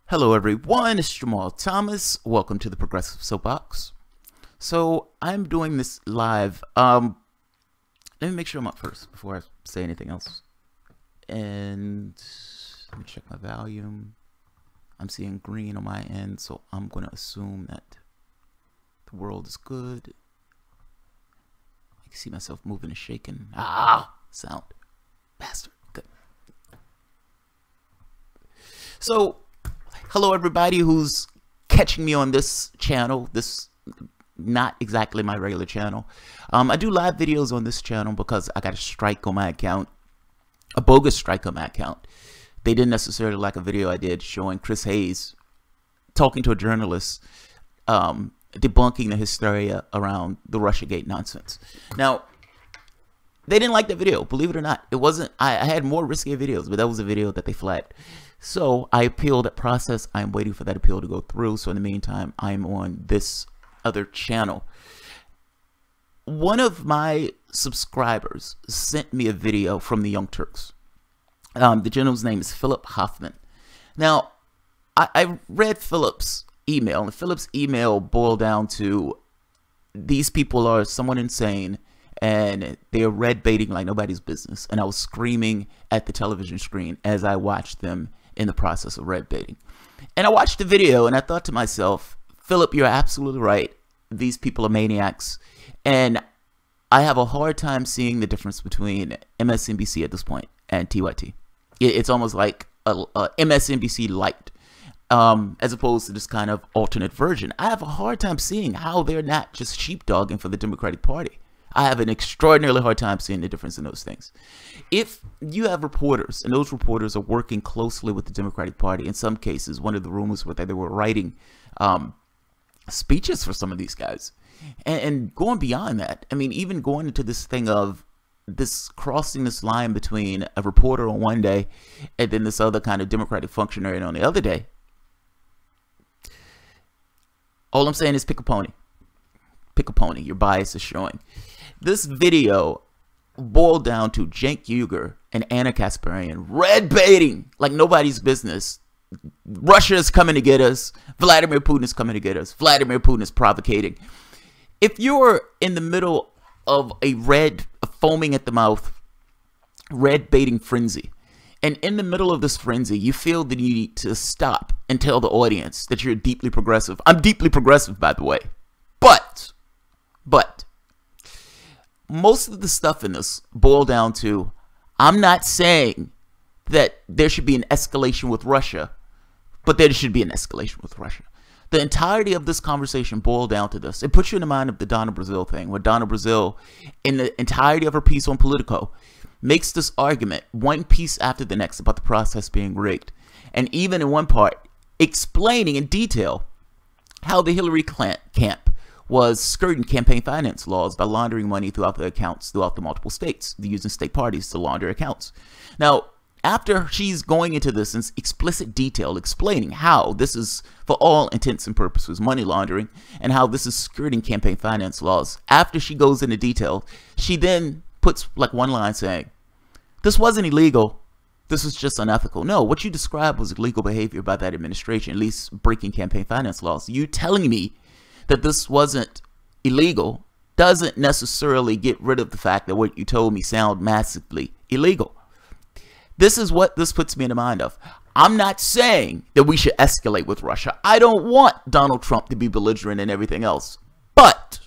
Hello everyone, it's Jamal Thomas. Welcome to the Progressive Soapbox. So I'm doing this live. Let me make sure I'm up first before I say anything else. And let me check my volume. I'm seeing green on my end, so I'm going to assume that the world is good. I can see myself moving and shaking. Sound. Bastard. Good. So, hello everybody who's catching me on this channel. This not exactly my regular channel. I do live videos on this channel because I got a strike on my account, a bogus strike on my account. They didn't necessarily like a video I did showing Chris Hayes talking to a journalist, debunking the hysteria around the Russiagate nonsense. Now, they didn't like that video, believe it or not. It wasn't, I had more risky videos, but that was a video that they flagged. So I appealed that process. I'm waiting for that appeal to go through. So in the meantime, I'm on this other channel. One of my subscribers sent me a video from the Young Turks. The gentleman's name is Philip Hoffman. Now, I read Philip's email, and Philip's email boiled down to these people are somewhat insane, and they are red baiting like nobody's business. And I was screaming at the television screen as I watched them in the process of red baiting. And I watched the video and I thought to myself, Philip, you're absolutely right. These people are maniacs. And I have a hard time seeing the difference between MSNBC at this point and TYT. It's almost like a MSNBC light, as opposed to this kind of alternate version. I have a hard time seeing how they're not just sheepdogging for the Democratic Party. I have an extraordinarily hard time seeing the difference in those things. If you have reporters, and those reporters are working closely with the Democratic Party, in some cases, one of the rumors was that they were writing speeches for some of these guys. And going beyond that, I mean, even going into this thing of this crossing this line between a reporter on one day and then this other kind of Democratic functionary on the other day. All I'm saying is pick a pony. Pick a pony. Your bias is showing. This video boiled down to Cenk Uygur and Anna Kasparian red baiting like nobody's business. Russia is coming to get us. Vladimir Putin is coming to get us. Vladimir Putin is provocating. If you're in the middle of a foaming at the mouth, red baiting frenzy, and in the middle of this frenzy, you feel the need to stop and tell the audience that you're deeply progressive. I'm deeply progressive, by the way. But most of the stuff in this boil down to, I'm not saying that there should be an escalation with Russia, but there should be an escalation with Russia. The entirety of this conversation boiled down to this. It puts you in the mind of the Donna Brazile thing, where Donna Brazile, in the entirety of her piece on Politico, makes this argument, one piece after the next, about the process being rigged. And even in one part, explaining in detail how the Hillary camp was skirting campaign finance laws by laundering money throughout the accounts, throughout the multiple states, using state parties to launder accounts. Now, after she's going into this in explicit detail, explaining how this is, for all intents and purposes, money laundering, and how this is skirting campaign finance laws, after she goes into detail, she then puts like one line saying, this wasn't illegal, this was just unethical. No, what you described was illegal behavior by that administration, at least breaking campaign finance laws. You telling me that this wasn't illegal doesn't necessarily get rid of the fact that what you told me sound massively illegal. This is what this puts me in the mind of. I'm not saying that we should escalate with Russia. I don't want Donald Trump to be belligerent and everything else. But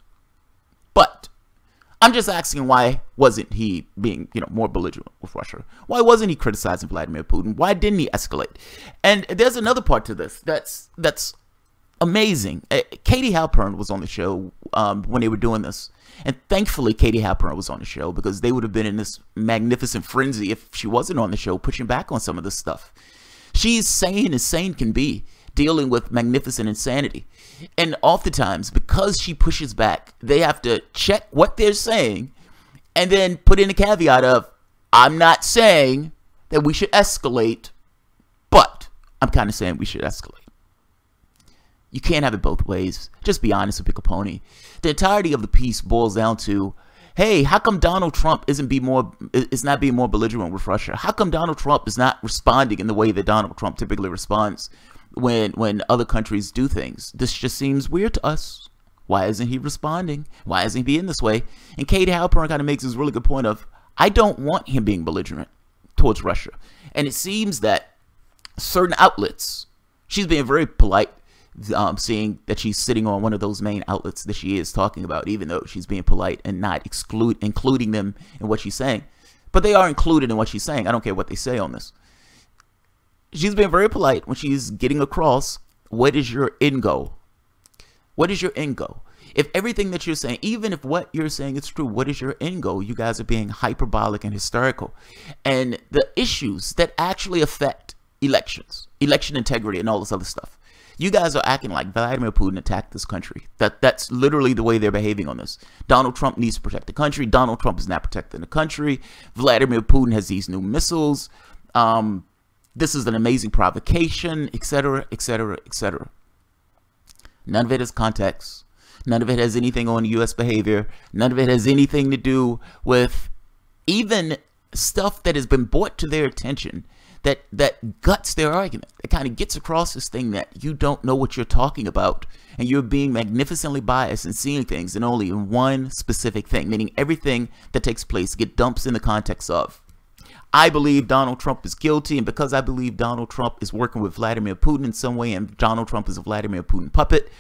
I'm just asking, why wasn't he being, more belligerent with Russia? Why wasn't he criticizing Vladimir Putin? Why didn't he escalate? And there's another part to this that's amazing. Katie Halpern was on the show when they were doing this. And thankfully, Katie Halpern was on the show, because they would have been in this magnificent frenzy if she wasn't on the show, pushing back on some of this stuff. She's sane as sane can be, dealing with magnificent insanity. And oftentimes, because she pushes back, they have to check what they're saying and then put in a caveat of, I'm not saying that we should escalate, but I'm kind of saying we should escalate. You can't have it both ways. Just be honest and pick a pony. The entirety of the piece boils down to, hey, how come Donald Trump is not being more belligerent with Russia? How come Donald Trump is not responding in the way that Donald Trump typically responds when other countries do things. This just seems weird to us. Why isn't he responding? Why isn't he being this way? And Katie Halpern kind of makes this really good point of, I don't want him being belligerent towards Russia. And it seems that certain outlets, she's being very polite, seeing that she's sitting on one of those main outlets that she is talking about, even though she's being polite and not including them in what she's saying. But they are included in what she's saying. I don't care what they say on this. She's being very polite when she's getting across, what is your end goal? What is your end goal? If everything that you're saying, even if what you're saying is true, what is your end goal? You guys are being hyperbolic and hysterical. And the issues that actually affect elections, election integrity and all this other stuff, you guys are acting like Vladimir Putin attacked this country. That's literally the way they're behaving on this. Donald Trump needs to protect the country. Donald Trump is not protecting the country. Vladimir Putin has these new missiles. This is an amazing provocation, etc., etc., etc. None of it has context. None of it has anything on U.S. behavior. None of it has anything to do with even stuff that has been brought to their attention that guts their argument. It kind of gets across this thing that you don't know what you're talking about, and you're being magnificently biased and seeing things in only one specific thing, meaning everything that takes place get dumps in the context of, I believe Donald Trump is guilty, and because I believe Donald Trump is working with Vladimir Putin in some way, and Donald Trump is a Vladimir Putin puppet,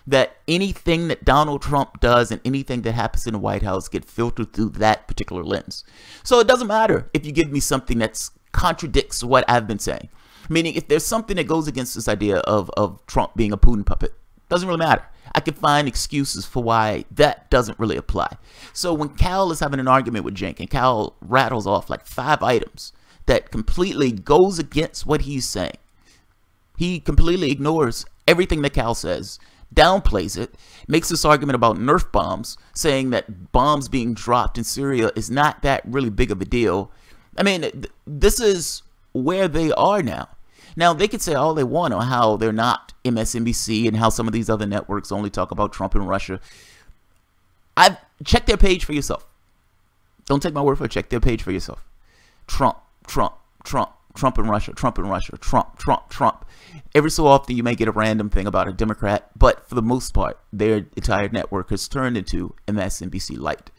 that anything that Donald Trump does and anything that happens in the White House get filtered through that particular lens. So it doesn't matter if you give me something that contradicts what I've been saying. Meaning, if there's something that goes against this idea of Trump being a Putin puppet, doesn't really matter. I can find excuses for why that doesn't really apply. So when Cal is having an argument with Cenk, and Cal rattles off like 5 items that completely goes against what he's saying, he completely ignores everything that Cal says, downplays it, makes this argument about Nerf bombs, saying that bombs being dropped in Syria is not that really big of a deal. I mean, this is where they are now. Now, they could say all they want on how they're not MSNBC and how some of these other networks only talk about Trump and Russia. I've checked their page for yourself. Don't take my word for it. Check their page for yourself. Trump, Trump, Trump, Trump and Russia, Trump and Russia, Trump, Trump, Trump. Every so often you may get a random thing about a Democrat, but for the most part, their entire network has turned into MSNBC Light.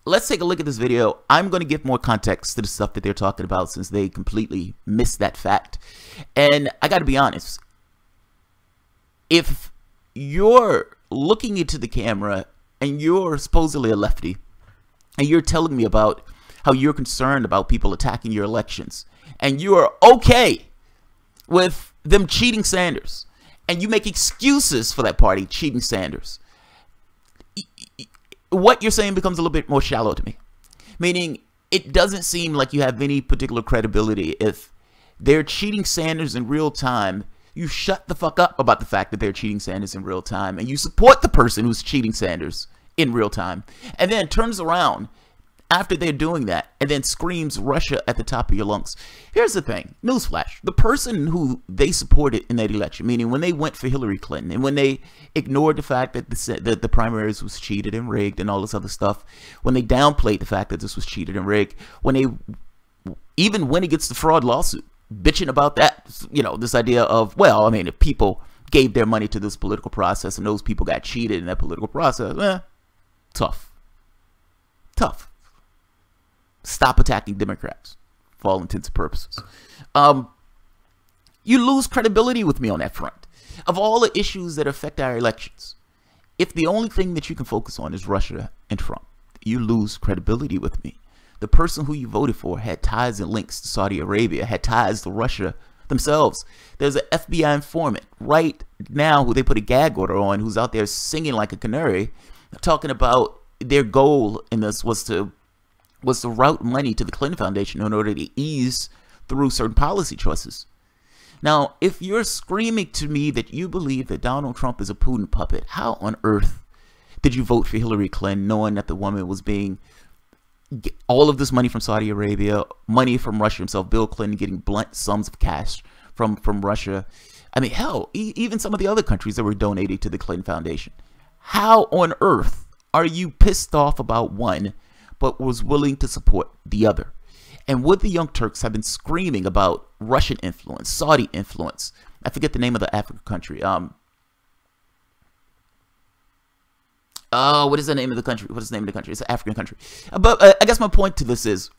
Let's take a look at this video. I'm going to give more context to the stuff that they're talking about since they completely missed that fact. And I got to be honest, if you're looking into the camera and you're supposedly a lefty and you're telling me about how you're concerned about people attacking your elections and you are okay with them cheating Sanders and you make excuses for that party cheating Sanders, what you're saying becomes a little bit more shallow to me. Meaning, it doesn't seem like you have any particular credibility. If they're cheating Sanders in real time, you shut the fuck up about the fact that they're cheating Sanders in real time, and you support the person who's cheating Sanders in real time, and then turns around after they're doing that and then screams Russia at the top of your lungs. Here's the thing, newsflash, the person who they supported in that election, meaning when they went for Hillary Clinton and when they ignored the fact that the primaries was cheated and rigged and all this other stuff, when they downplayed the fact that this was cheated and rigged, when they even went against the fraud lawsuit, bitching about that, you know, this idea of, well, I mean, if people gave their money to this political process and those people got cheated in that political process, tough. Stop attacking Democrats for all intents and purposes. You lose credibility with me on that front. Of all the issues that affect our elections, if the only thing that you can focus on is Russia and Trump, you lose credibility with me. The person who you voted for had ties and links to Saudi Arabia, had ties to Russia themselves. There's an FBI informant right now who they put a gag order on, who's out there singing like a canary, talking about their goal in this was to route money to the Clinton Foundation in order to ease through certain policy choices. Now, if you're screaming to me that you believe that Donald Trump is a Putin puppet, how on earth did you vote for Hillary Clinton knowing that the woman was being all of this money from Saudi Arabia, money from Russia himself, Bill Clinton getting blunt sums of cash from Russia? I mean, hell, even some of the other countries that were donating to the Clinton Foundation. How on earth are you pissed off about one but was willing to support the other? And would the Young Turks have been screaming about Russian influence, Saudi influence, I forget the name of the African country. Oh, what is the name of the country? What is the name of the country? It's an African country. But I guess my point to this is,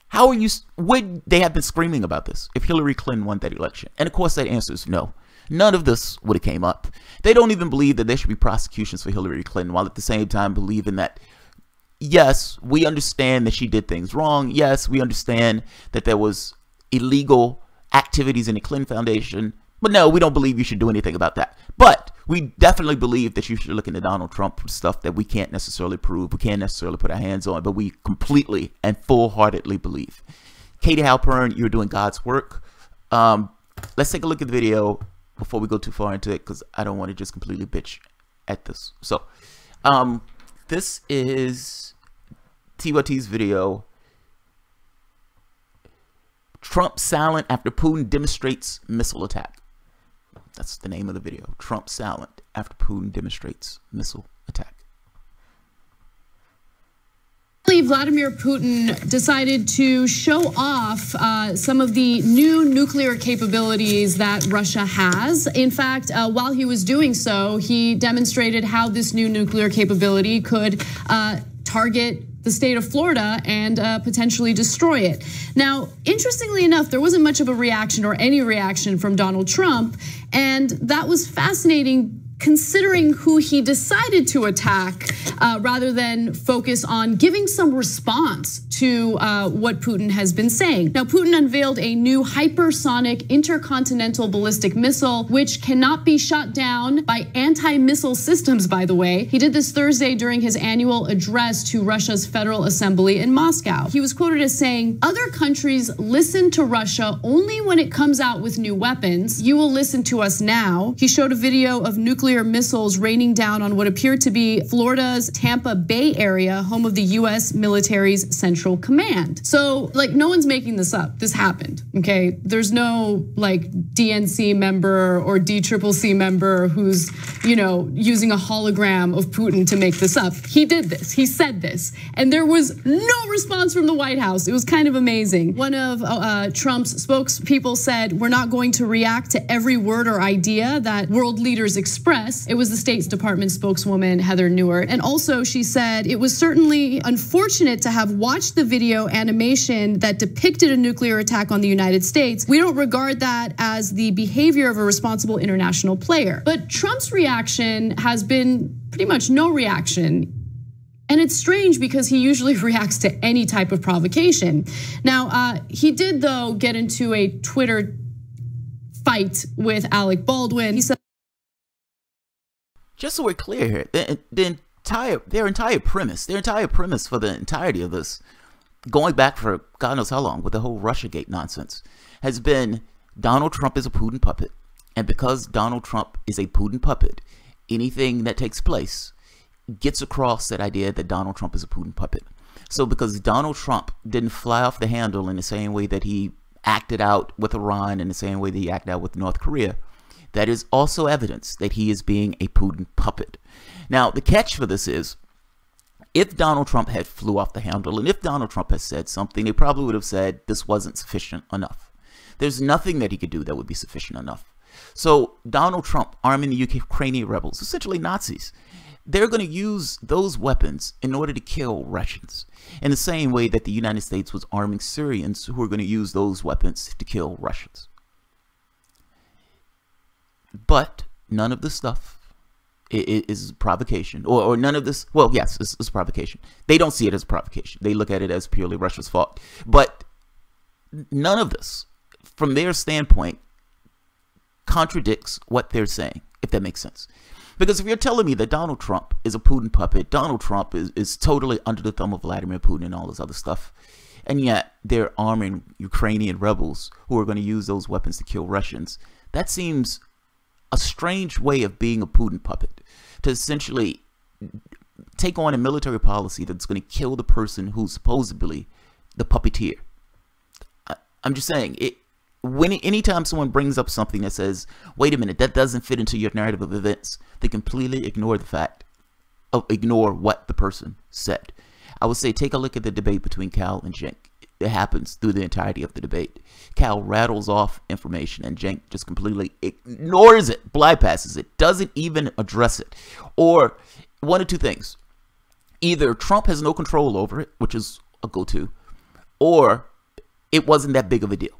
how are you, would they have been screaming about this if Hillary Clinton won that election? And of course that answer is no. None of this would have came up. They don't even believe that there should be prosecutions for Hillary Clinton, while at the same time believing that, yes, we understand that she did things wrong. Yes, we understand that there was illegal activities in the Clinton Foundation. But no, we don't believe you should do anything about that. But we definitely believe that you should look into Donald Trump for stuff that we can't necessarily prove, we can't necessarily put our hands on, but we completely and full-heartedly believe. Katie Halpern, you're doing God's work. Let's take a look at the video before we go too far into it, because I don't want to just completely bitch at this. So, this is TYT's video. Trump silent after Putin demonstrates missile attack. That's the name of the video. Trump silent after Putin demonstrates missile attack. Vladimir Putin decided to show off some of the new nuclear capabilities that Russia has. In fact, while he was doing so, he demonstrated how this new nuclear capability could target the state of Florida and potentially destroy it. Now, interestingly enough, there wasn't much of a reaction or any reaction from Donald Trump, and that was fascinating considering who he decided to attack rather than focus on giving some response to what Putin has been saying. Now, Putin unveiled a new hypersonic intercontinental ballistic missile, which cannot be shot down by anti-missile systems, by the way. He did this Thursday during his annual address to Russia's Federal Assembly in Moscow. He was quoted as saying, "Other countries listen to Russia only when it comes out with new weapons. You will listen to us now." He showed a video of nuclear missiles raining down on what appeared to be Florida's Tampa Bay area, home of the US military's Central Command. So, like, no one's making this up. This happened, okay? There's no like DNC member or DCCC member who's, using a hologram of Putin to make this up. He did this, he said this, and there was no response from the White House. It was kind of amazing. One of Trump's spokespeople said, "We're not going to react to every word or idea that world leaders express." It was the State Department spokeswoman, Heather Nauert. And also she said, "It was certainly unfortunate to have watched the video animation that depicted a nuclear attack on the United States. We don't regard that as the behavior of a responsible international player." But Trump's reaction has been pretty much no reaction. And it's strange because he usually reacts to any type of provocation. Now, he did though get into a Twitter fight with Alec Baldwin. He said, just so we're clear here, their entire premise for the entirety of this, going back for God knows how long with the whole Russiagate nonsense, has been Donald Trump is a Putin puppet. And because Donald Trump is a Putin puppet, anything that takes place gets across that idea that Donald Trump is a Putin puppet. So because Donald Trump didn't fly off the handle in the same way that he acted out with Iran, in the same way that he acted out with North Korea, that is also evidence that he is being a Putin puppet. Now, the catch for this is, if Donald Trump had flew off the handle, and if Donald Trump had said something, they probably would have said this wasn't sufficient enough. There's nothing that he could do that would be sufficient enough. So Donald Trump arming the Ukrainian rebels, essentially Nazis, they're going to use those weapons in order to kill Russians, in the same way that the United States was arming Syrians who are going to use those weapons to kill Russians. But none of this stuff is provocation, or none of this, well, yes, it's provocation. They don't see it as provocation. They look at it as purely Russia's fault. But none of this, from their standpoint, contradicts what they're saying, if that makes sense. Because if you're telling me that Donald Trump is a Putin puppet, Donald Trump is totally under the thumb of Vladimir Putin and all this other stuff, and yet they're arming Ukrainian rebels who are going to use those weapons to kill Russians, that seems a strange way of being a Putin puppet, to essentially take on a military policy that's going to kill the person who's supposedly the puppeteer. I'm just saying, anytime someone brings up something that says, wait a minute, that doesn't fit into your narrative of events, they completely ignore what the person said. I would say take a look at the debate between Cal and Cenk. that happens through the entirety of the debate. Cal rattles off information and Cenk just completely ignores it, bypasses it, doesn't even address it. Or one of two things. Either Trump has no control over it, which is a go-to, or it wasn't that big of a deal.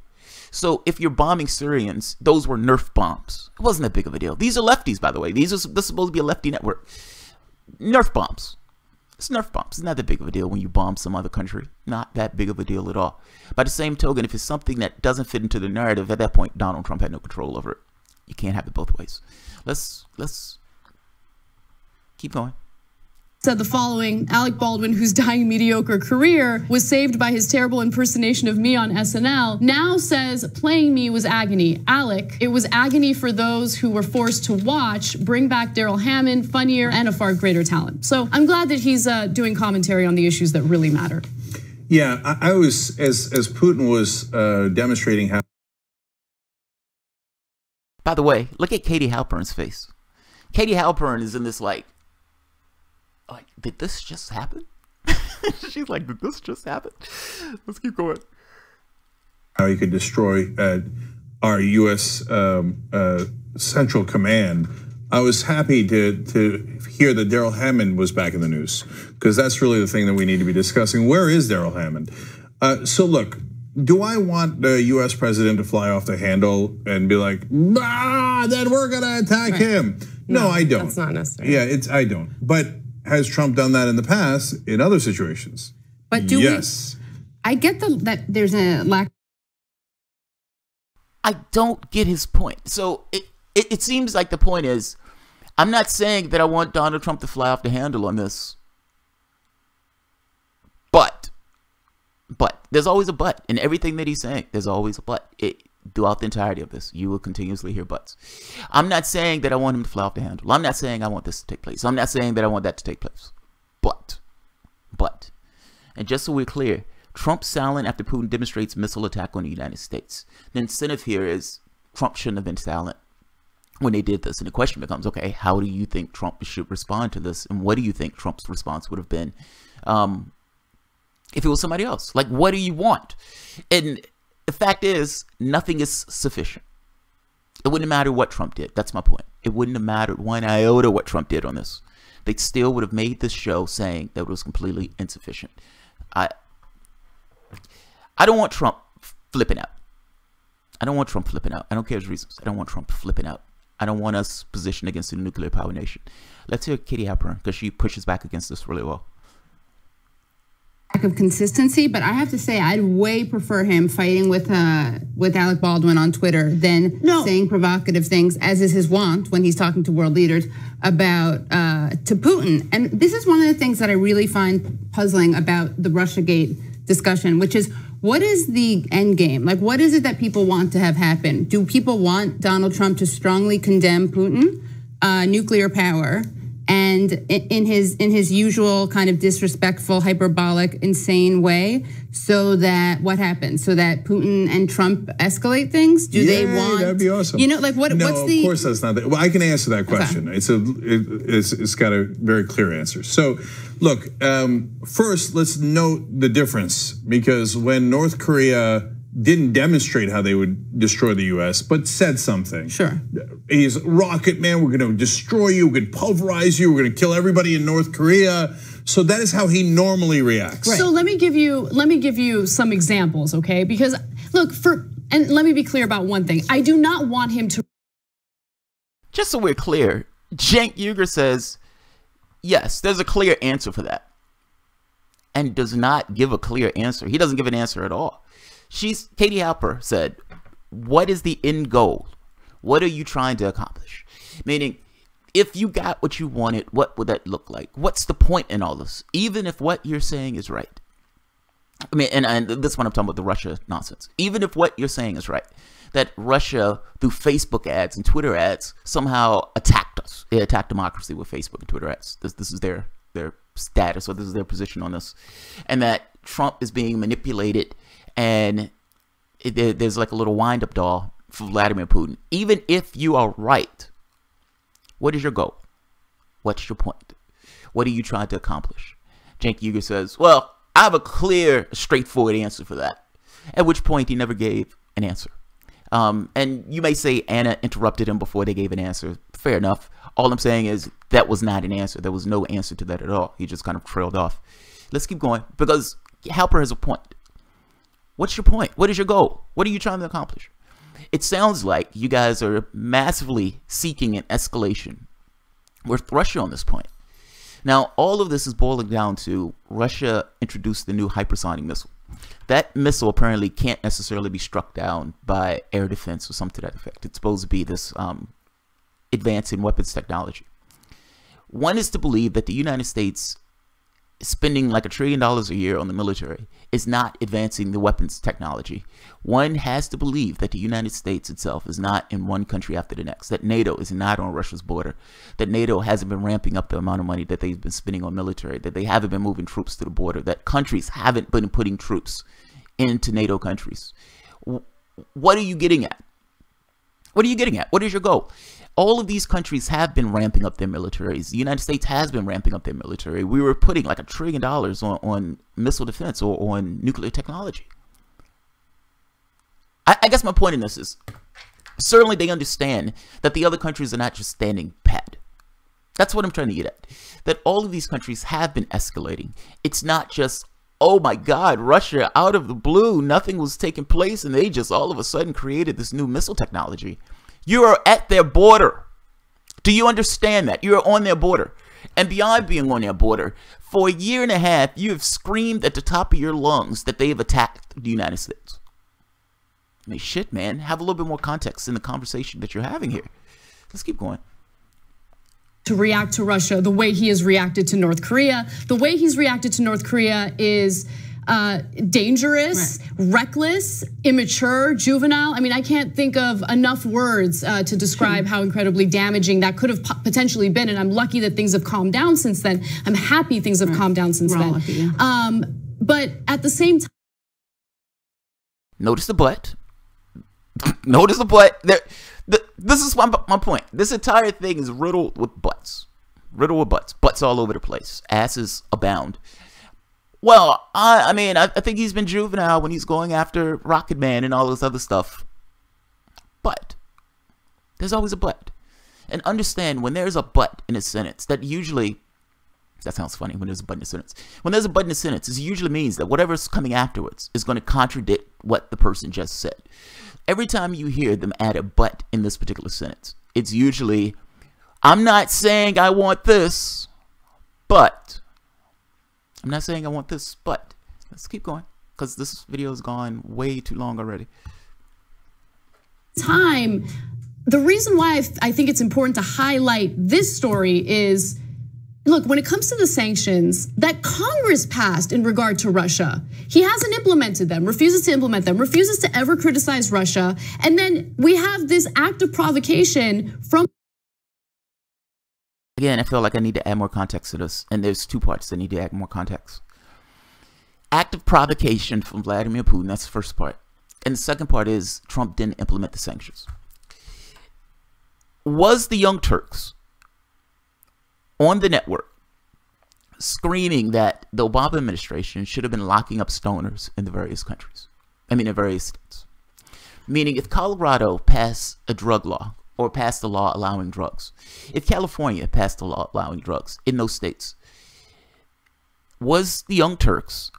So if you're bombing Syrians, those were Nerf bombs. It wasn't that big of a deal. These are lefties, by the way. This is supposed to be a lefty network. Nerf bombs. It's Nerf bombs. It's not that big of a deal when you bomb some other country. Not that big of a deal at all. By the same token, if it's something that doesn't fit into the narrative, at that point, Donald Trump had no control over it. You can't have it both ways. Let's keep going. Said the following: Alec Baldwin, whose dying mediocre career was saved by his terrible impersonation of me on SNL, now says playing me was agony. Alec, it was agony for those who were forced to watch. Bring back Daryl Hammond, funnier and a far greater talent. So I'm glad that he's doing commentary on the issues that really matter. Yeah, I was, as Putin was demonstrating how. By the way, look at Katie Halpern's face. Katie Halpern is in this like, did this just happen? She's like, did this just happen? Let's keep going. How he could destroy our U.S. Central Command. I was happy to hear that Daryl Hammond was back in the news, because that's really the thing that we need to be discussing. Where is Daryl Hammond? So look, do I want the U.S. president to fly off the handle and be like, then we're gonna attack him? No, I don't. That's not necessary. Yeah, I don't. But has Trump done that in the past in other situations? But do yes. I get that there's a lack. I don't get his point. So it seems like the point is, I'm not saying that I want Donald Trump to fly off the handle on this. But there's always a but in everything that he's saying. There's always a but. Throughout the entirety of this, you will continuously hear buts. I'm not saying that I want him to fly off the handle. I'm not saying I want this to take place. I'm not saying that I want that to take place. But, and just so we're clear, Trump silent after Putin demonstrates missile attack on the United States. The incentive here is Trump shouldn't have been silent when they did this. And the question becomes, okay, how do you think Trump should respond to this? And what do you think Trump's response would have been if it was somebody else? Like, what do you want? And the fact is, nothing is sufficient. It wouldn't matter what Trump did. That's my point. It wouldn't have mattered one iota what Trump did on this. They still would have made this show saying that it was completely insufficient. I don't want Trump flipping out. I don't want Trump flipping out. I don't care his reasons. I don't want Trump flipping out. I don't want us positioned against the nuclear power nation. Let's hear Katie Halpern, because she pushes back against this really well. Lack of consistency, but I have to say I'd way prefer him fighting with Alec Baldwin on Twitter than saying provocative things, as is his wont when he's talking to world leaders about to Putin. And this is one of the things that I really find puzzling about the Russiagate discussion, which is, what is the end game? Like, what is it that people want to have happen? Do people want Donald Trump to strongly condemn Putin, nuclear power, and in his usual kind of disrespectful, hyperbolic, insane way, so that what happens? So that Putin and Trump escalate things? Do they want? That'd be awesome. You know, like what? No, what's the? Of course that's not. Well, I can answer that question. Okay. It's got a very clear answer. So, look, first let's note the difference, because when North Korea didn't demonstrate how they would destroy the US, but said something. Sure. He's rocket man, we're gonna destroy you, we're gonna pulverize you, we're gonna kill everybody in North Korea. So that is how he normally reacts. Right. So let me give you some examples, okay? Because look, and let me be clear about one thing. I do not want him to. Just so we're clear, Cenk Uygur says, yes, there's a clear answer for that. And does not give a clear answer. He doesn't give an answer at all. Katie Halpern said, what is the end goal? What are you trying to accomplish? Meaning, if you got what you wanted, what would that look like? What's the point in all this? Even if what you're saying is right. I mean, and this one I'm talking about the Russia nonsense. Even if what you're saying is right, that Russia, through Facebook ads and Twitter ads, somehow attacked us. They attacked democracy with Facebook and Twitter ads. This is their status, or this is their position on this. And that Trump is being manipulated, and there's like a little wind-up doll for Vladimir Putin. Even if you are right, what is your goal? What's your point? What are you trying to accomplish? Cenk Uygur says, well, I have a clear, straightforward answer for that. At which point he never gave an answer. And you may say Anna interrupted him before they gave an answer. Fair enough. All I'm saying is that was not an answer. There was no answer to that at all. He just kind of trailed off. Let's keep going, because Halper has a point. What's your point? What is your goal? What are you trying to accomplish? It sounds like you guys are massively seeking an escalation with Russia on this point. Now, all of this is boiling down to Russia introduced the new hypersonic missile. That missile apparently can't necessarily be struck down by air defense or something to that effect. It's supposed to be this advance in weapons technology. One is to believe that the United States spending like $1 trillion a year on the military is not advancing the weapons technology. One has to believe that the United States itself is not in one country after the next, that NATO is not on Russia's border, that NATO hasn't been ramping up the amount of money that they've been spending on military, that they haven't been moving troops to the border, that countries haven't been putting troops into NATO countries. What are you getting at? What are you getting at? What is your goal? All of these countries have been ramping up their militaries. The United States has been ramping up their military. We were putting like $1 trillion on missile defense or on nuclear technology. I guess my point in this is, certainly they understand that the other countries are not just standing pat. That's what I'm trying to get at. That all of these countries have been escalating. It's not just, oh my God, Russia, out of the blue, nothing was taking place, and they just all of a sudden created this new missile technology. You are at their border. Do you understand that? You are on their border. And beyond being on their border, for 1.5 years, you have screamed at the top of your lungs that they have attacked the United States. I mean, shit, man. Have a little bit more context in the conversation that you're having here. Let's keep going. To react to Russia the way he has reacted to North Korea. The way he's reacted to North Korea is dangerous, reckless, immature, juvenile. I mean, I can't think of enough words to describe how incredibly damaging that could have potentially been. And I'm lucky that things have calmed down since then. I'm happy things have calmed down since then. Lucky, yeah. But at the same time, notice the but. Notice the but. This is my point. This entire thing is riddled with buts. Riddled with butts. Butts all over the place. Asses abound. Well, I mean, I think he's been juvenile when he's going after Rocket Man and all this other stuff. But there's always a but. And understand, when there's a but in a sentence, that usually, that sounds funny, when there's a but in a sentence. When there's a but in a sentence, it usually means that whatever's coming afterwards is going to contradict what the person just said. Every time you hear them add a but in this particular sentence, it's usually, I'm not saying I want this, but. I'm not saying I want this, but. Let's keep going, because this video has gone way too long already. The reason why I think it's important to highlight this story is, look, when it comes to the sanctions that Congress passed in regard to Russia, he hasn't implemented them, refuses to implement them, refuses to ever criticize Russia. And then we have this act of provocation from. Again, I feel like I need to add more context to this. And there's two parts that need to add more context. Act of provocation from Vladimir Putin, that's the first part. And the second part is Trump didn't implement the sanctions. Was the Young Turks on the network screaming that the Obama administration should have been locking up stoners in the various countries? I mean, in various states. Meaning, if Colorado passed a drug law, or passed a law allowing drugs, if California passed a law allowing drugs in those states, was the Young Turks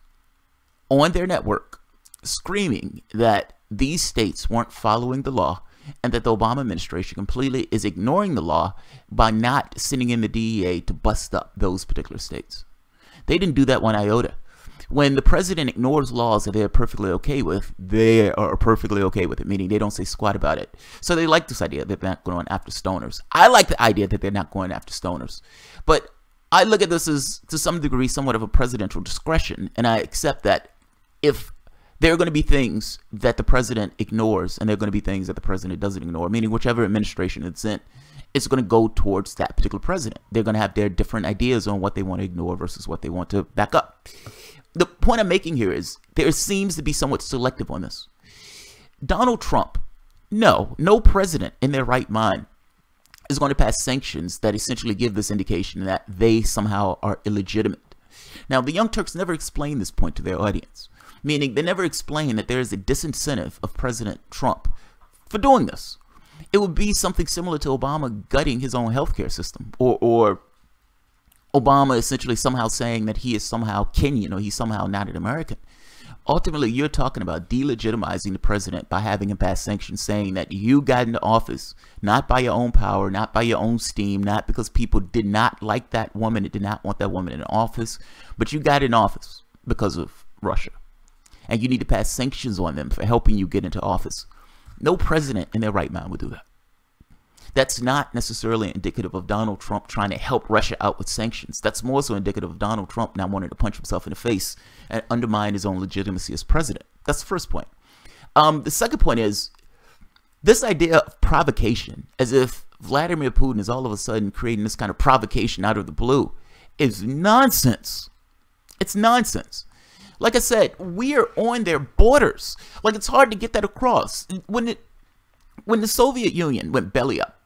on their network screaming that these states weren't following the law and that the Obama administration completely is ignoring the law by not sending in the DEA to bust up those particular states? They didn't do that one iota. When the president ignores laws that they're perfectly okay with, they are perfectly okay with it, meaning they don't say squat about it. So they like this idea that they're not going after stoners. I like the idea that they're not going after stoners. But I look at this as, to some degree, somewhat of a presidential discretion, and I accept that if there are going to be things that the president ignores and there are going to be things that the president doesn't ignore, meaning whichever administration it's in, it's going to go towards that particular president. They're going to have their different ideas on what they want to ignore versus what they want to back up. The point I'm making here is there seems to be somewhat selective on this. Donald Trump, no president in their right mind is going to pass sanctions that essentially give this indication that they somehow are illegitimate. Now, the Young Turks never explained this point to their audience, meaning they never explained that there is a disincentive of President Trump for doing this. It would be something similar to Obama gutting his own healthcare system, or Obama essentially somehow saying that he is somehow Kenyan or he's somehow not an American. Ultimately, you're talking about delegitimizing the president by having him pass sanctions, saying that you got into office not by your own power, not by your own steam, not because people did not like that woman and did not want that woman in office, but you got in office because of Russia. And you need to pass sanctions on them for helping you get into office. No president in their right mind would do that. That's not necessarily indicative of Donald Trump trying to help Russia out with sanctions. That's more so indicative of Donald Trump not wanting to punch himself in the face and undermine his own legitimacy as president. That's the first point. The second point is this idea of provocation, as if Vladimir Putin is all of a sudden creating this kind of provocation out of the blue, is nonsense. It's nonsense. Like I said, we are on their borders. Like, it's hard to get that across. When the Soviet Union went belly up,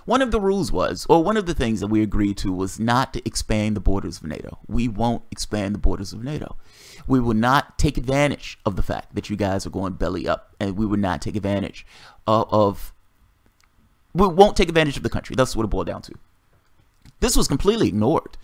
one of the rules was, or one of the things that we agreed to was not to expand the borders of NATO. We won't expand the borders of NATO. We will not take advantage of the fact that you guys are going belly up, and we will not take advantage we won't take advantage of the country. That's what it boiled down to. This was completely ignored.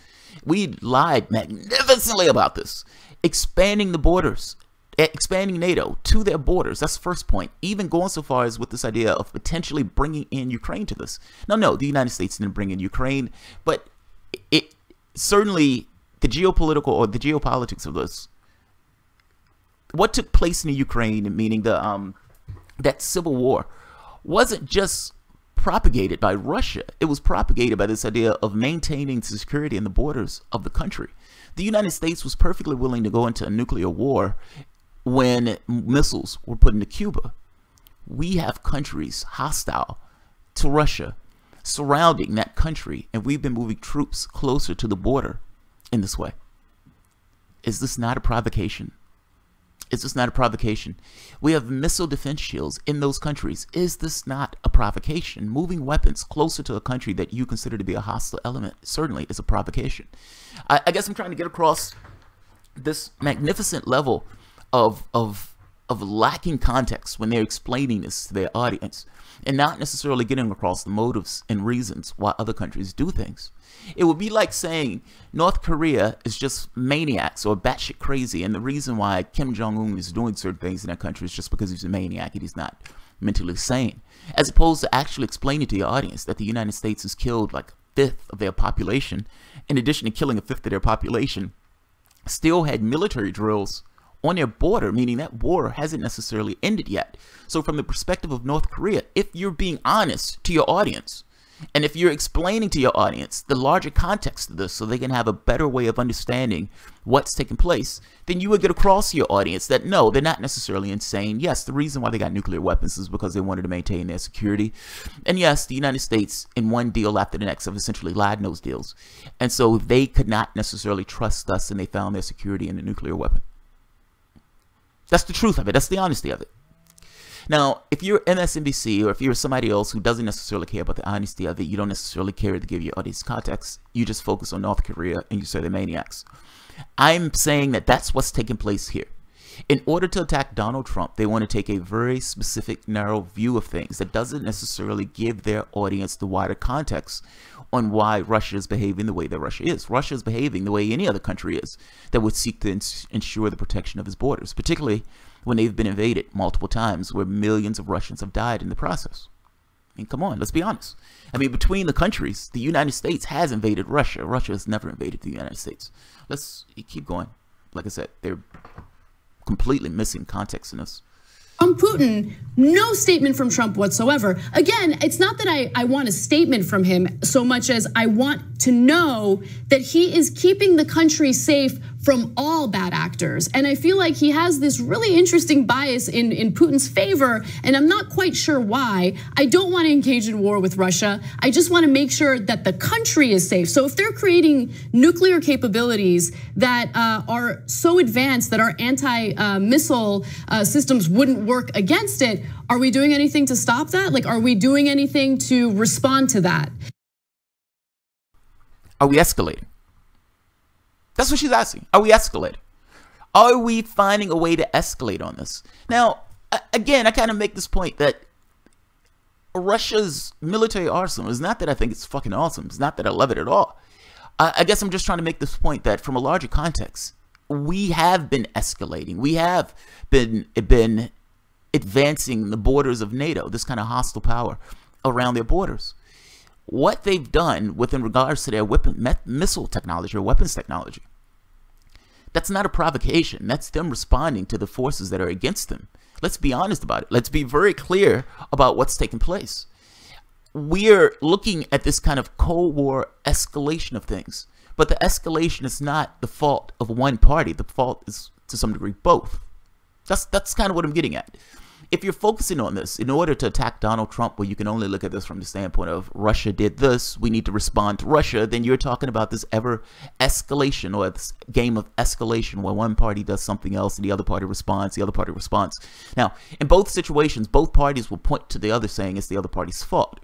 We lied magnificently about this. Expanding the borders, expanding NATO to their borders. That's the first point. Even going so far as with this idea of potentially bringing in Ukraine to this. No, the United States didn't bring in Ukraine, but it certainly, the geopolitical or the geopolitics of this, what took place in the Ukraine, meaning the that civil war, wasn't just propagated by Russia. It was propagated by this idea of maintaining security in the borders of the country. The United States was perfectly willing to go into a nuclear war when missiles were put into Cuba. We have countries hostile to Russia surrounding that country, and we've been moving troops closer to the border in this way. Is this not a provocation? Is this not a provocation? We have missile defense shields in those countries. Is this not a provocation? Moving weapons closer to a country that you consider to be a hostile element certainly is a provocation. I guess I'm trying to get across this magnificent level of lacking context when they're explaining this to their audience, and not necessarily getting across the motives and reasons why other countries do things. It would be like saying North Korea is just maniacs or batshit crazy, and the reason why Kim Jong-un is doing certain things in that country is just because he's a maniac and he's not mentally sane, as opposed to actually explaining to your audience that the United States has killed like a fifth of their population. In addition to killing a fifth of their population, still had military drills on their border, meaning that war hasn't necessarily ended yet. So from the perspective of North Korea, if you're being honest to your audience, and if you're explaining to your audience the larger context of this so they can have a better way of understanding what's taking place, then you would get across to your audience that no, they're not necessarily insane. Yes, the reason why they got nuclear weapons is because they wanted to maintain their security. And yes, the United States, in one deal after the next, have essentially lied in those deals. And so they could not necessarily trust us, and they found their security in a nuclear weapon. That's the truth of it. That's the honesty of it. Now, if you're MSNBC or if you're somebody else who doesn't necessarily care about the honesty of it, you don't necessarily care to give your audience context, you just focus on North Korea and you say they're maniacs. I'm saying that that's what's taking place here. In order to attack Donald Trump, they want to take a very specific, narrow view of things that doesn't necessarily give their audience the wider context on why Russia is behaving the way that Russia is. Russia is behaving the way any other country is that would seek to ensure the protection of its borders, particularly when they've been invaded multiple times where millions of Russians have died in the process. I mean, come on, let's be honest. I mean, between the countries, the United States has invaded Russia. Russia has never invaded the United States. Let's keep going. Like I said, they're completely missing context in this. On Putin, no statement from Trump whatsoever. Again, it's not that I want a statement from him so much as I want to know that he is keeping the country safe from all bad actors. And I feel like he has this really interesting bias in Putin's favor, and I'm not quite sure why. I don't want to engage in war with Russia. I just want to make sure that the country is safe. So if they're creating nuclear capabilities that are so advanced that our anti-missile systems wouldn't work against it, are we doing anything to stop that? Like, are we doing anything to respond to that? Are we escalating? That's what she's asking. Are we escalating? Are we finding a way to escalate on this? Now, again, I kind of make this point that Russia's military arsenal is not that I think it's fucking awesome. It's not that I love it at all. I guess I'm just trying to make this point that from a larger context, we have been escalating. We have been advancing the borders of NATO, this kind of hostile power around their borders. What they've done within regards to their missile technology or weapons technology, that's not a provocation. That's them responding to the forces that are against them. Let's be honest about it. Let's be very clear about what's taking place. We're looking at this kind of Cold War escalation of things, but the escalation is not the fault of one party. The fault is, to some degree, both. That's kind of what I'm getting at. If you're focusing on this in order to attack Donald Trump, where you can only look at this from the standpoint of Russia did this, we need to respond to Russia, then you're talking about this ever escalation, or this game of escalation where one party does something else and the other party responds, the other party responds. Now, in both situations, both parties will point to the other saying it's the other party's fault,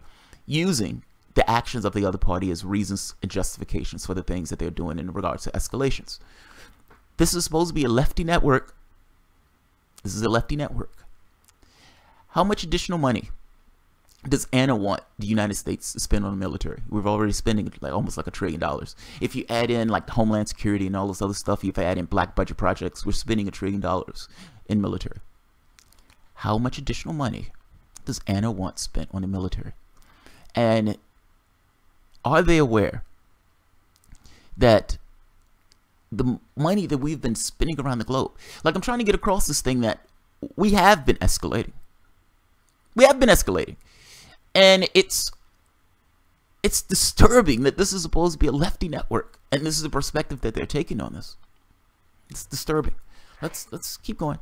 using the actions of the other party as reasons and justifications for the things that they're doing in regards to escalations. This is supposed to be a lefty network. This is a lefty network. How much additional money does Anna want the United States to spend on the military? We're already spending like almost like $1 trillion. If you add in like Homeland Security and all this other stuff, if you add in black budget projects, we're spending $1 trillion in military. How much additional money does Anna want spent on the military? And are they aware that the money that we've been spending around the globe, like I'm trying to get across this thing that we have been escalating. We have been escalating. And it's disturbing that this is supposed to be a lefty network, and this is the perspective that they're taking on this. It's disturbing. Let's keep going.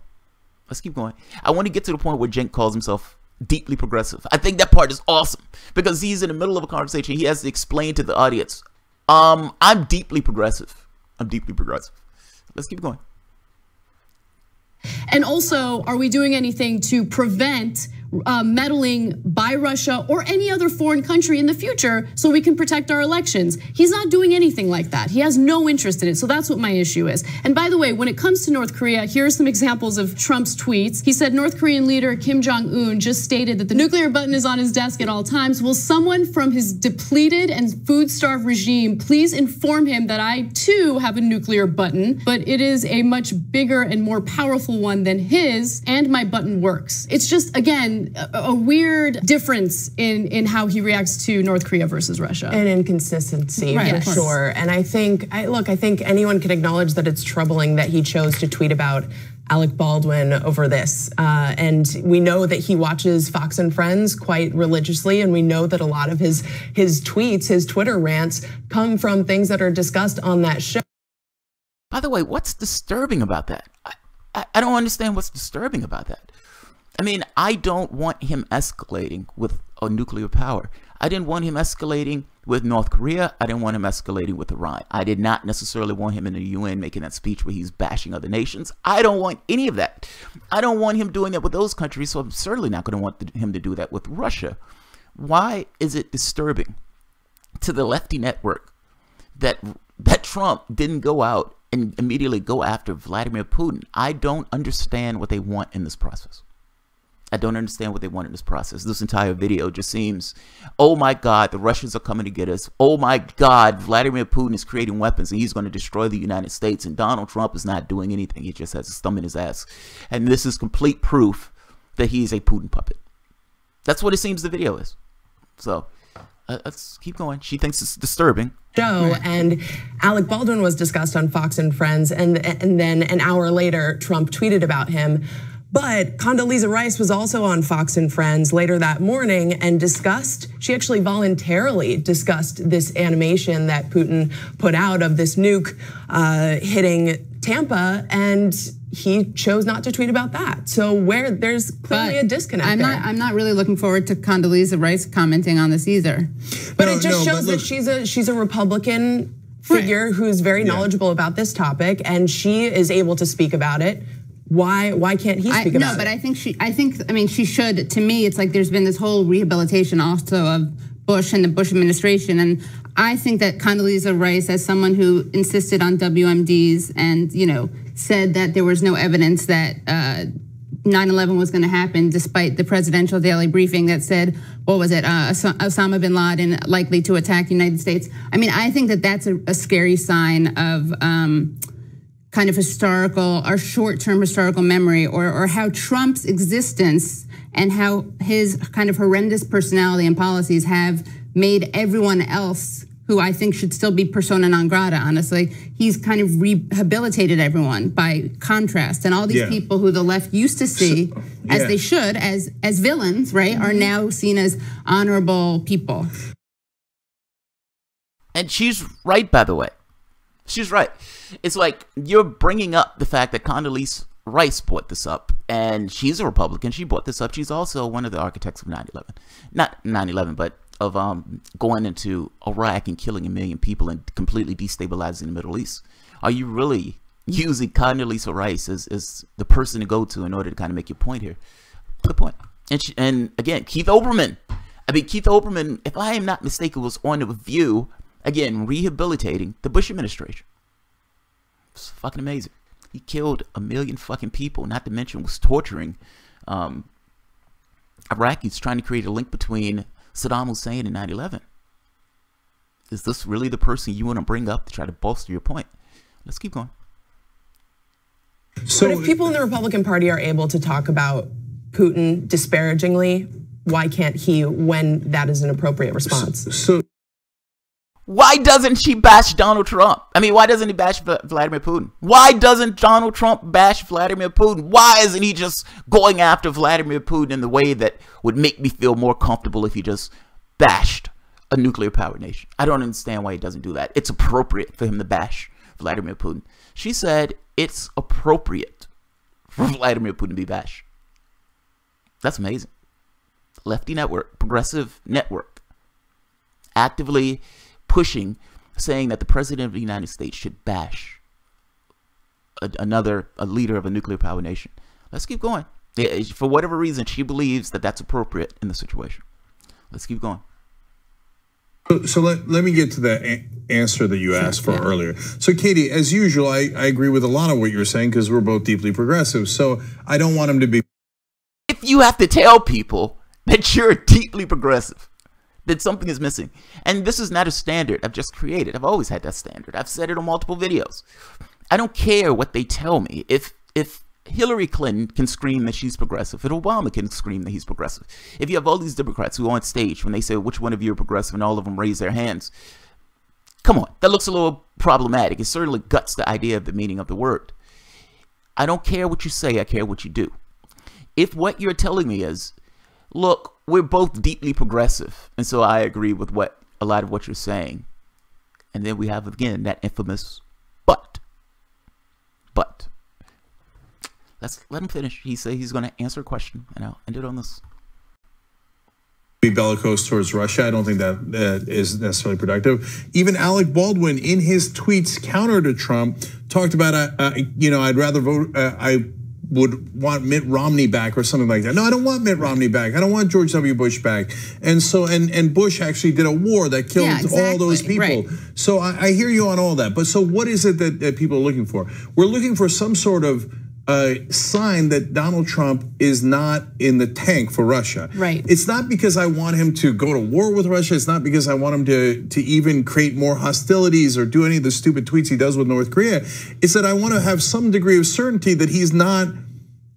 Let's keep going. I want to get to the point where Cenk calls himself deeply progressive. I think that part is awesome because he's in the middle of a conversation. He has to explain to the audience, I'm deeply progressive. I'm deeply progressive. Let's keep going. And also, are we doing anything to prevent meddling by Russia or any other foreign country in the future so we can protect our elections? He's not doing anything like that. He has no interest in it. So that's what my issue is. And by the way, when it comes to North Korea, here are some examples of Trump's tweets. He said North Korean leader Kim Jong-un just stated that the nuclear button is on his desk at all times. Will someone from his depleted and food-starved regime please inform him that I too have a nuclear button, but it is a much bigger and more powerful one than his, and my button works. It's just, again, a weird difference in how he reacts to North Korea versus Russia. An inconsistency, right, for sure. And I think anyone can acknowledge that it's troubling that he chose to tweet about Alec Baldwin over this. And we know that he watches Fox and Friends quite religiously, and we know that a lot of his tweets, his Twitter rants, come from things that are discussed on that show. By the way, what's disturbing about that? I don't understand what's disturbing about that. I mean, I don't want him escalating with a nuclear power. I didn't want him escalating with North Korea. I didn't want him escalating with Iran. I did not necessarily want him in the UN making that speech where he's bashing other nations. I don't want any of that. I don't want him doing that with those countries, so I'm certainly not going to want him to do that with Russia. Why is it disturbing to the lefty network that Trump didn't go out and immediately go after Vladimir Putin? I don't understand what they want in this process. I don't understand what they want in this process. This entire video just seems, oh my God, the Russians are coming to get us. Oh my God, Vladimir Putin is creating weapons and he's going to destroy the United States. And Donald Trump is not doing anything. He just has his thumb in his ass. And this is complete proof that he's a Putin puppet. That's what it seems the video is. So let's keep going. She thinks it's disturbing. Show, and Alec Baldwin was discussed on Fox and Friends, and then an hour later, Trump tweeted about him. But Condoleezza Rice was also on Fox and Friends later that morning and she actually voluntarily discussed this animation that Putin put out of this nuke hitting Tampa, and he chose not to tweet about that. So there's clearly a disconnect. I'm not really looking forward to Condoleezza Rice commenting on this either. But it just shows that she's a Republican figure who's very knowledgeable about this topic, and she is able to speak about it. Why can't he speak about it? No, but I mean, she should. To me, it's like there's been this whole rehabilitation also of Bush and the Bush administration, and I think that Condoleezza Rice, as someone who insisted on WMDs and, said that there was no evidence that 9/11 was going to happen, despite the presidential daily briefing that said, what was it, Osama bin Laden likely to attack the United States. I mean, I think that that's a scary sign of kind of historical or short-term historical memory, or how Trump's existence and how his kind of horrendous personality and policies have made everyone else, who I think should still be persona non grata, honestly, he's kind of rehabilitated everyone by contrast. And all these people who the left used to see, as they should, as villains, right, are now seen as honorable people. And she's right, by the way. She's right. It's like you're bringing up the fact that Condoleezza Rice brought this up, and she's a Republican. She brought this up. She's also one of the architects of 9/11. Not 9/11, but of going into Iraq and killing 1 million people and completely destabilizing the Middle East. Are you really using Condoleezza Rice as the person to go to in order to kind of make your point here? Good point. And again, Keith Olbermann. I mean, Keith Olbermann, if I am not mistaken, was on The View, again, rehabilitating the Bush administration. It's fucking amazing. He killed 1 million fucking people, not to mention was torturing Iraqis, trying to create a link between Saddam Hussein and 9/11. Is this really the person you want to bring up to try to bolster your point? Let's keep going. So, but if people in the Republican Party are able to talk about Putin disparagingly, why can't he when that is an appropriate response? So why doesn't she bash Donald Trump? I mean, why doesn't he bash Vladimir Putin? Why doesn't Donald Trump bash Vladimir Putin? Why isn't he just going after Vladimir Putin in the way that would make me feel more comfortable if he just bashed a nuclear powered nation? I don't understand why he doesn't do that. It's appropriate for him to bash Vladimir Putin. She said it's appropriate for Vladimir Putin to be bashed. That's amazing. Lefty network, progressive network, actively pushing, saying that the president of the United States should bash a leader of a nuclear power nation. Let's keep going. For whatever reason, she believes that that's appropriate in the situation. Let's keep going. So let me get to the answer that you asked for earlier. So Katie, as usual, I agree with a lot of what you're saying because we're both deeply progressive. So I don't want him to be. If you have to tell people that you're deeply progressive, that something is missing. And this is not a standard I've just created. I've always had that standard. I've said it on multiple videos. I don't care what they tell me. If Hillary Clinton can scream that she's progressive, if Obama can scream that he's progressive, if you have all these Democrats who are on stage when they say which one of you are progressive and all of them raise their hands, come on, that looks a little problematic. It certainly guts the idea of the meaning of the word. I don't care what you say, I care what you do. If what you're telling me is, look, we're both deeply progressive, and so I agree with a lot of what you're saying. And then we have, again, that infamous but. Let's let him finish. He said he's going to answer a question, and I'll end it on this. Be bellicose towards Russia. I don't think that is necessarily productive. Even Alec Baldwin, in his tweets counter to Trump, talked about, I'd rather vote, I would want Mitt Romney back or something like that. No, I don't want Mitt Romney back. I don't want George W. Bush back. And so, and Bush actually did a war that killed all those people. Right. So I hear you on all that. But so what is it that people are looking for? We're looking for some sort of sign that Donald Trump is not in the tank for Russia. Right. It's not because I want him to go to war with Russia. It's not because I want him to even create more hostilities or do any of the stupid tweets he does with North Korea. It's that I want to have some degree of certainty that he's not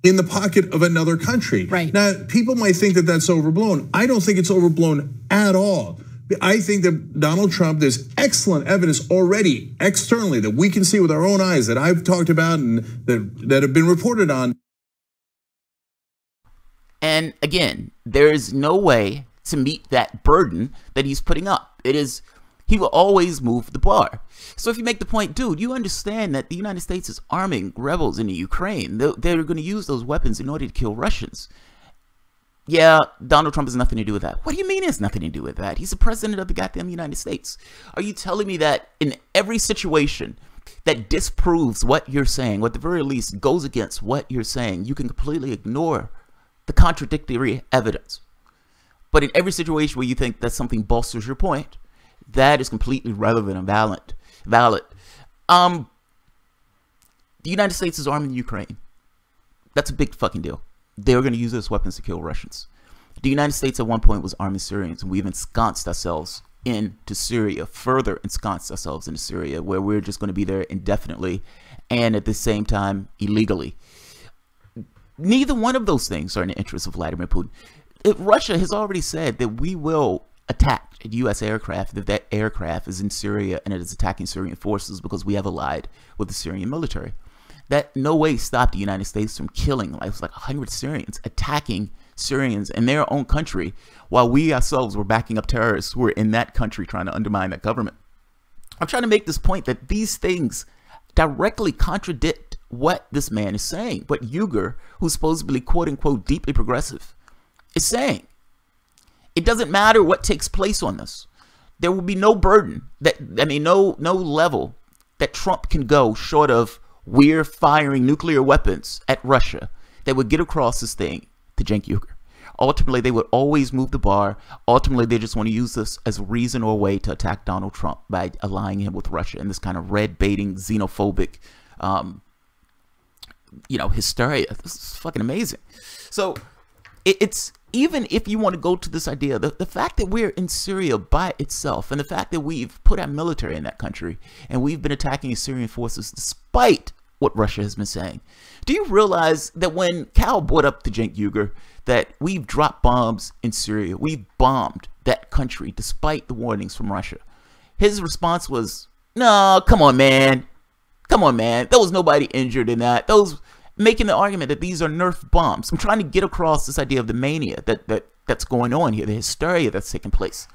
in the pocket of another country. Right. Now, people might think that that's overblown. I don't think it's overblown at all. I think that Donald Trump, there's excellent evidence already externally that we can see with our own eyes that I've talked about and that have been reported on. And again, there is no way to meet that burden that he's putting up. He will always move the bar. So if you make the point, dude, you understand that the United States is arming rebels in the Ukraine. They're going to use those weapons in order to kill Russians. Yeah, Donald Trump has nothing to do with that. What do you mean he has nothing to do with that? He's the president of the goddamn United States. Are you telling me that in every situation that disproves what you're saying, or at the very least goes against what you're saying, you can completely ignore the contradictory evidence? But in every situation where you think that something bolsters your point, That is completely relevant and valid. The United States is arming Ukraine. That's a big fucking deal. They're going to use it as weapons to kill Russians. The United States at one point was arming Syrians, and we've ensconced ourselves into Syria, further ensconced ourselves into Syria, where we're just going to be there indefinitely and at the same time illegally. Neither one of those things are in the interest of Vladimir Putin. Russia has already said that we will attack U.S. aircraft if that aircraft is in Syria and it is attacking Syrian forces because we have allied with the Syrian military. That no way stopped the United States from killing like 100 Syrians, attacking Syrians in their own country, while we ourselves were backing up terrorists who were in that country trying to undermine that government. I'm trying to make this point that these things directly contradict what this man is saying, what Uygur, who's supposedly quote unquote deeply progressive, is saying. It doesn't matter what takes place on this. There will be no burden no level that Trump can go short of we're firing nuclear weapons at Russia that would get across this thing to Cenk Uygur. Ultimately, they would always move the bar. Ultimately, they just want to use this as a reason or a way to attack Donald Trump by aligning him with Russia in this kind of red baiting, xenophobic, hysteria. This is fucking amazing. So it's, even if you want to go to this idea, the fact that we're in Syria by itself, and the fact that we've put our military in that country and we've been attacking Syrian forces despite what Russia has been saying. Do you realize that when Cal brought up to Cenk Uygur that we've dropped bombs in Syria, we've bombed that country despite the warnings from Russia, his response was, no, come on, man. Come on, man. There was nobody injured in that. Those, making the argument that these are Nerf bombs. I'm trying to get across this idea of the mania that's going on here, the hysteria that's taking place.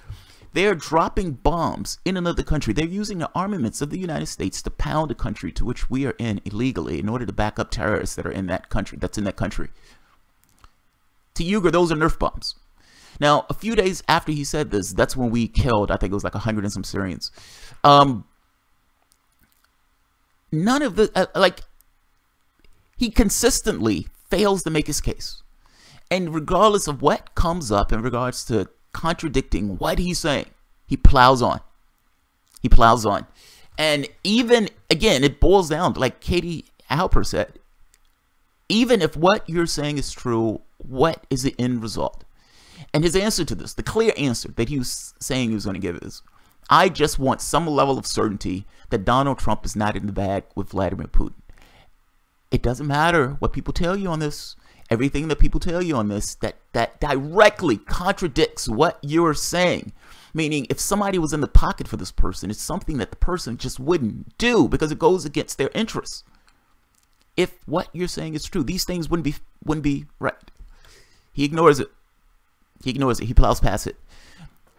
They're dropping bombs in another country. They're using the armaments of the United States to pound a country to which we are in illegally in order to back up terrorists that are in that country, To Uygur, those are Nerf bombs. Now, a few days after he said this, that's when we killed, I think it was like 100 and some Syrians. None of the, he consistently fails to make his case. And regardless of what comes up in regards to contradicting what he's saying, he plows on. He plows on. And even, again, it boils down to, like Katie Halper said, even if what you're saying is true, what is the end result? And his answer to this, the clear answer that he was saying he was going to give is, I just want some level of certainty that Donald Trump is not in the bag with Vladimir Putin. It doesn't matter what people tell you on this. Everything that people tell you on this that directly contradicts what you're saying. Meaning, if somebody was in the pocket for this person, it's something that the person just wouldn't do because it goes against their interests. If what you're saying is true, these things wouldn't be right. He ignores it. He ignores it. He plows past it.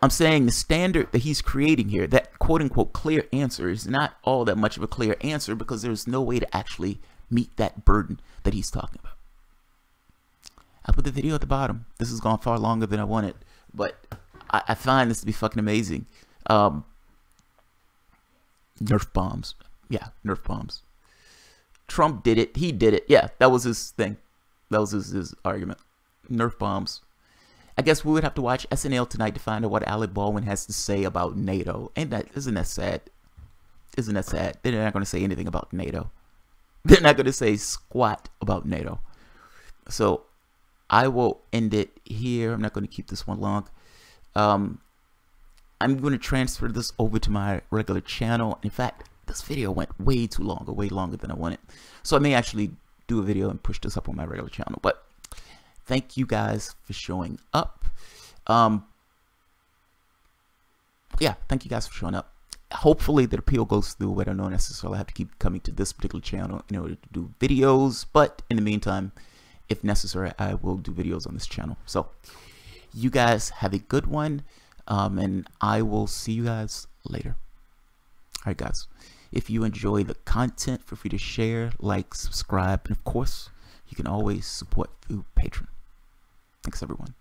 I'm saying the standard that he's creating here, that quote-unquote clear answer, is not all that much of a clear answer because there's no way to actually meet that burden that he's talking about. I put the video at the bottom. This has gone far longer than I wanted, but I find this to be fucking amazing. Nerf bombs. Yeah, Nerf bombs. Trump did it. He did it. Yeah, that was his thing. That was his argument. Nerf bombs. I guess we would have to watch SNL tonight to find out what Alec Baldwin has to say about NATO. Isn't that sad? Isn't that sad? They're not going to say anything about NATO. They're not going to say squat about NATO. So I will end it here. I'm not going to keep this one long. I'm going to transfer this over to my regular channel. In fact, this video went way too long, or way longer than I wanted. So I may actually do a video and push this up on my regular channel. But thank you guys for showing up. Yeah, thank you guys for showing up. Hopefully the appeal goes through. I don't know necessarily have to keep coming to this particular channel in order to do videos. But in the meantime, if necessary, I will do videos on this channel. So you guys have a good one. And I will see you guys later. All right, guys. If you enjoy the content, feel free to share, like, subscribe, and of course, you can always support through Patreon. Thanks, everyone.